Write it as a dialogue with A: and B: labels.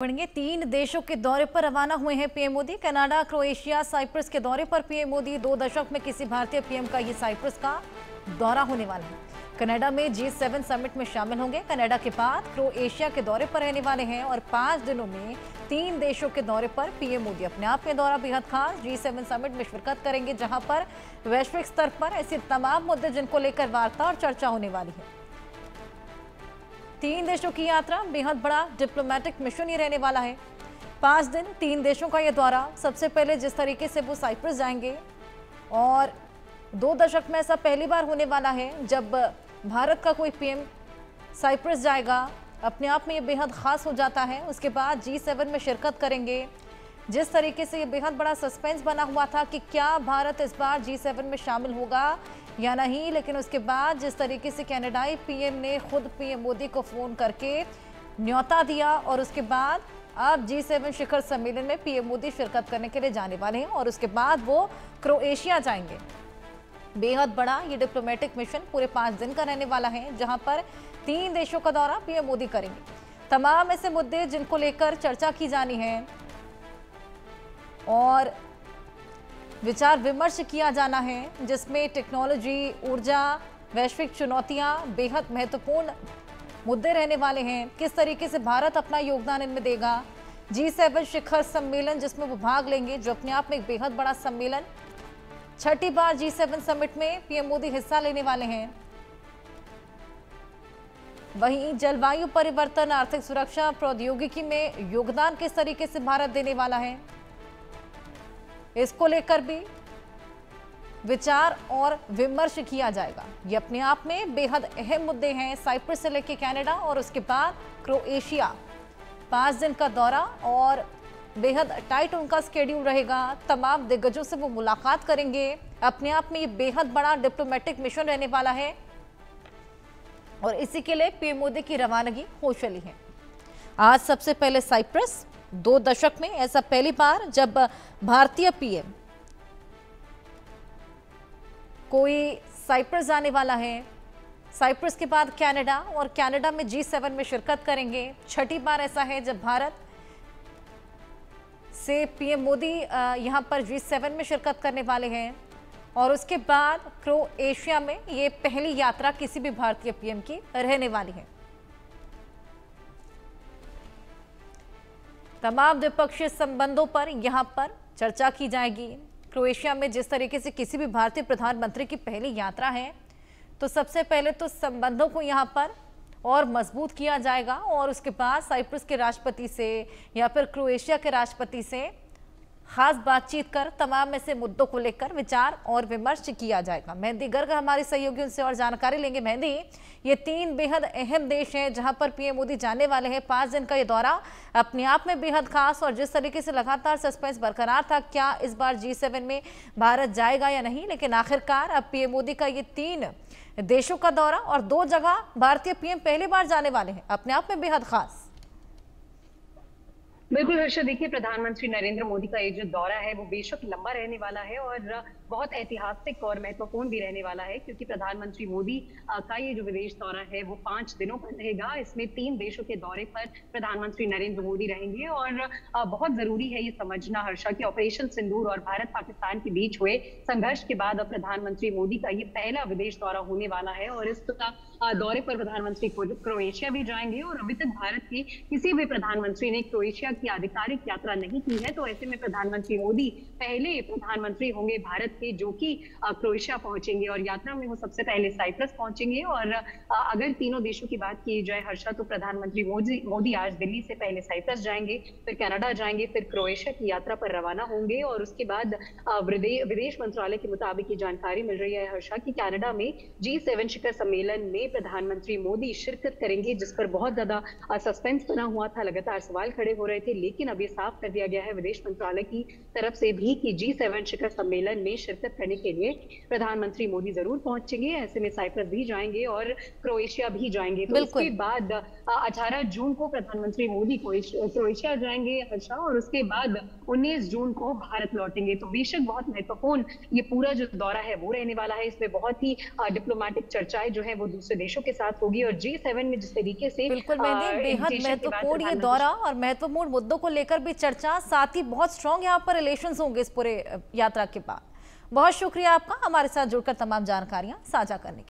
A: बढ़ेंगे। 3 देशों के दौरे पर रवाना हुए हैं PM Modi. Canada, Croatia, Cyprus के दौरे पर पीएम मोदी। 2 दशक में किसी भारतीय पीएम का ये साइप्रस का दौरा होने वाला है। कनाडा में G7 समिट में शामिल होंगे। कनाडा के बाद क्रोएशिया के दौरे पर रहने वाले हैं और 5 दिनों में 3 देशों के दौरे पर पीएम मोदी। अपने आप में दौरा बेहद खास। G7 समिट में शिरकत करेंगे, जहां पर वैश्विक स्तर पर ऐसे तमाम मुद्दे जिनको लेकर वार्ता और चर्चा होने वाली है। 3 देशों की यात्रा बेहद बड़ा डिप्लोमेटिक मिशन ही रहने वाला है। 5 दिन 3 देशों का यह दौरा। सबसे पहले जिस तरीके से वो साइप्रस जाएंगे और 2 दशक में ऐसा पहली बार होने वाला है जब भारत का कोई पीएम साइप्रस जाएगा। अपने आप में ये बेहद खास हो जाता है। उसके बाद G7 में शिरकत करेंगे। जिस तरीके से ये बेहद बड़ा सस्पेंस बना हुआ था कि क्या भारत इस बार G7 में शामिल होगा या नहीं, लेकिन उसके बाद जिस तरीके से कनाडाई पीएम ने खुद पीएम मोदी को फोन करके न्योता दिया और उसके बाद अब G7 शिखर सम्मेलन में पीएम मोदी शिरकत करने के लिए जाने वाले हैं और उसके बाद वो क्रोएशिया जाएंगे। बेहद बड़ा ये डिप्लोमेटिक मिशन पूरे 5 दिन का रहने वाला है, जहां पर 3 देशों का दौरा पीएम मोदी करेंगे। तमाम ऐसे मुद्दे जिनको लेकर चर्चा की जानी है और विचार विमर्श किया जाना है, जिसमें टेक्नोलॉजी, ऊर्जा, वैश्विक चुनौतियां बेहद महत्वपूर्ण मुद्दे रहने वाले हैं। किस तरीके से भारत अपना योगदान इनमें देगा। G7 शिखर सम्मेलन जिसमें वो भाग लेंगे, जो अपने आप में एक बेहद बड़ा सम्मेलन। 6ठी बार G7 समिट में पीएम मोदी हिस्सा लेने वाले हैं। वहीं जलवायु परिवर्तन, आर्थिक सुरक्षा, प्रौद्योगिकी में योगदान किस तरीके से भारत देने वाला है, इसको लेकर भी विचार और विमर्श किया जाएगा। ये अपने आप में बेहद अहम मुद्दे हैं। साइप्रस से लेकर कनाडा और उसके बाद क्रोएशिया, 5 दिन का दौरा और बेहद टाइट उनका स्केड्यूल रहेगा। तमाम दिग्गजों से वो मुलाकात करेंगे। अपने आप में ये बेहद बड़ा डिप्लोमेटिक मिशन रहने वाला है और इसी के लिए पीएम मोदी की रवानगी हो चली है। आज सबसे पहले साइप्रस, 2 दशक में ऐसा पहली बार जब भारतीय पीएम कोई साइप्रस जाने वाला है। साइप्रस के बाद कनाडा और कनाडा में G7 में शिरकत करेंगे। 6ठी बार ऐसा है जब भारत से पीएम मोदी यहां पर G7 में शिरकत करने वाले हैं और उसके बाद क्रोएशिया में ये पहली यात्रा किसी भी भारतीय पीएम की रहने वाली है। तमाम द्विपक्षीय संबंधों पर यहां पर चर्चा की जाएगी। क्रोएशिया में जिस तरीके से किसी भी भारतीय प्रधानमंत्री की पहली यात्रा है, तो सबसे पहले तो संबंधों को यहां पर और मजबूत किया जाएगा और उसके बाद साइप्रस के राष्ट्रपति से या फिर क्रोएशिया के राष्ट्रपति से खास बातचीत कर तमाम ऐसे मुद्दों को लेकर विचार और विमर्श किया जाएगा। मेहंदी गर्ग हमारे सहयोगी, उनसे और जानकारी लेंगे। मेहंदी, ये 3 बेहद अहम देश हैं जहां पर पीएम मोदी जाने वाले हैं। 5 दिन का ये दौरा अपने आप में बेहद खास और जिस तरीके से लगातार सस्पेंस बरकरार था, क्या इस बार G7 में भारत जाएगा या नहीं, लेकिन आखिरकार अब पीएम मोदी का ये 3 देशों का दौरा और 2 जगह भारतीय पीएम पहली बार जाने वाले हैं, अपने आप में बेहद खास।
B: बिल्कुल हर्षा, देखिए प्रधानमंत्री नरेंद्र मोदी का ये जो दौरा है वो बेशक लंबा रहने वाला है और बहुत ऐतिहासिक और महत्वपूर्ण भी रहने वाला है, क्योंकि प्रधानमंत्री मोदी का ये जो विदेश दौरा है वो 5 दिनों पर रहेगा। इसमें 3 देशों के दौरे पर प्रधानमंत्री नरेंद्र मोदी रहेंगे और बहुत जरूरी है ये समझना हर्षा कि ऑपरेशन सिंदूर और भारत पाकिस्तान के बीच हुए संघर्ष के बाद अब प्रधानमंत्री मोदी का ये पहला विदेश दौरा होने वाला है और इस दौरे पर प्रधानमंत्री क्रोएशिया भी जाएंगे और अभी तक भारत के किसी भी प्रधानमंत्री ने क्रोएशिया की आधिकारिक यात्रा नहीं की है, तो ऐसे में प्रधानमंत्री मोदी पहले प्रधानमंत्री होंगे भारत के जो कि क्रोएशिया पहुंचेंगे और यात्रा में वो सबसे पहले साइप्रस पहुंचेंगे। और अगर तीनों देशों की बात की जाए हर्षा, तो प्रधानमंत्री मोदी आज दिल्ली से पहले साइप्रस जाएंगे, फिर कनाडा जाएंगे, फिर क्रोएशिया की यात्रा पर रवाना होंगे और उसके बाद विदेश मंत्रालय के मुताबिक ये जानकारी मिल रही है हर्षा कि कनाडा में G7 शिखर सम्मेलन में प्रधानमंत्री मोदी शिरकत करेंगे, जिस पर बहुत ज्यादा सस्पेंस बना हुआ था, लगातार सवाल खड़े हो रहे थे, लेकिन अब ये साफ कर दिया गया है विदेश मंत्रालय की तरफ से भी कि G7 शिखर सम्मेलन में शिरकत करने के लिए प्रधानमंत्री मोदी जरूर पहुंचेंगे। ऐसे में साइप्रस भी जाएंगे और क्रोएशिया भी जाएंगे। तो इसके बाद 18 जून को प्रधानमंत्री मोदी क्रोएशिया जाएंगे हर्षा और उसके बाद 19 जून को भारत लौटेंगे। तो बेशक बहुत महत्वपूर्ण ये पूरा जो दौरा है वो रहने वाला है। इसमें बहुत ही डिप्लोमेटिक चर्चाएं जो है वो दूसरे देशों के साथ होगी। और G7 में जिस तरीके से
A: बिल्कुल मेहंदी, बेहद महत्वपूर्ण ये दौरा और महत्वपूर्ण मुद्दों को लेकर भी चर्चा, साथ ही बहुत स्ट्रॉन्ग यहाँ पर रिलेशंस होंगे इस पूरे यात्रा के बाद। बहुत शुक्रिया आपका हमारे साथ जुड़कर तमाम जानकारियां साझा करने के लिए।